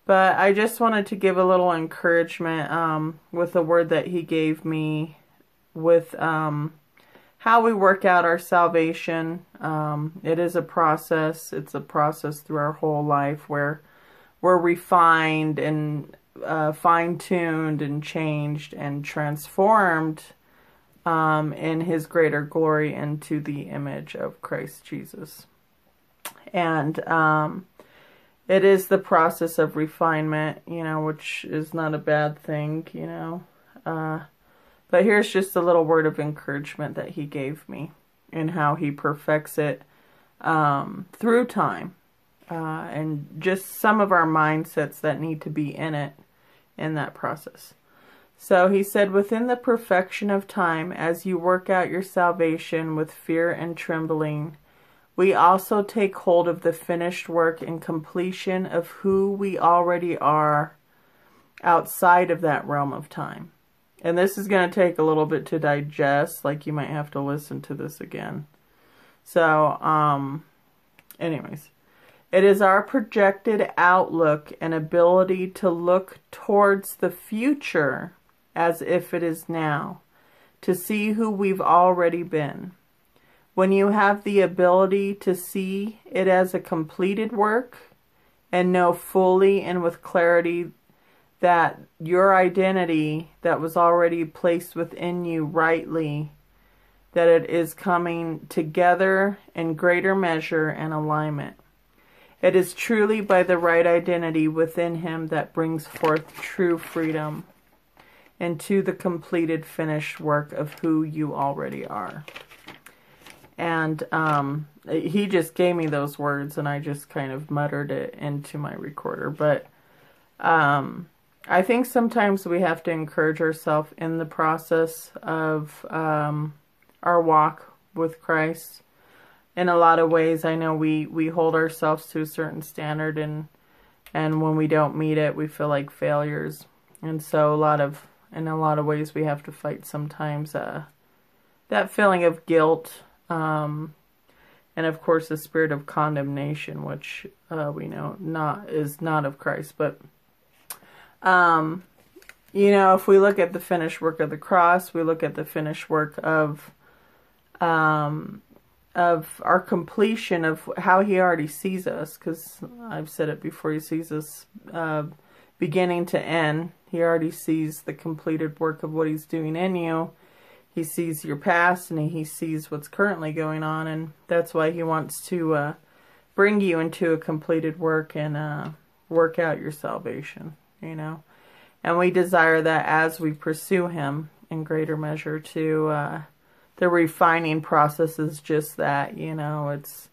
But I just wanted to give a little encouragement with the word that he gave me with how we work out our salvation. It is a process. It's a process through our whole life where we're refined and fine-tuned and changed and transformed in his greater glory into the image of Christ Jesus. And it is the process of refinement, which is not a bad thing, But here's just a little word of encouragement that he gave me in how he perfects it through time. And just some of our mindsets that need to be in it in that process. So he said, within the perfection of time, as you work out your salvation with fear and trembling, we also take hold of the finished work and completion of who we already are outside of that realm of time. And this is going to take a little bit to digest, like you might have to listen to this again. So, anyways, it is our projected outlook and ability to look towards the future as if it is now, to see who we've already been. When you have the ability to see it as a completed work and know fully and with clarity that your identity that was already placed within you rightly, that it is coming together in greater measure and alignment. It is truly by the right identity within him that brings forth true freedom into the completed, finished work of who you already are. And he just gave me those words, and I just kind of muttered it into my recorder. But I think sometimes we have to encourage ourselves in the process of our walk with Christ. In a lot of ways, I know we hold ourselves to a certain standard, and when we don't meet it, we feel like failures. And so in a lot of ways, we have to fight sometimes that feeling of guilt, and of course the spirit of condemnation, which we know is not of Christ. But if we look at the finished work of the cross, we look at the finished work of our completion of how he already sees us, because I've said it before, he sees us beginning to end. He already sees the completed work of what he's doing in you. He sees your past, and he sees what's currently going on, and that's why he wants to bring you into a completed work and work out your salvation, And we desire that as we pursue him in greater measure to the refining process is just that, it's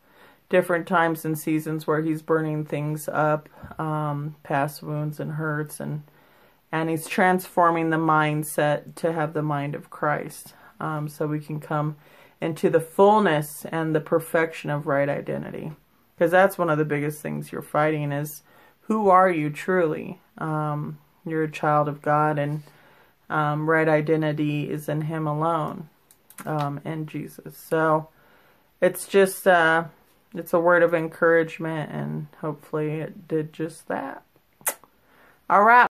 different times and seasons where he's burning things up, past wounds and hurts, and he's transforming the mindset to have the mind of Christ, so we can come into the fullness and the perfection of right identity. Because that's one of the biggest things you're fighting is, who are you truly? You're a child of God, and right identity is in him alone, in Jesus. So it's just, it's a word of encouragement, and hopefully it did just that. All right.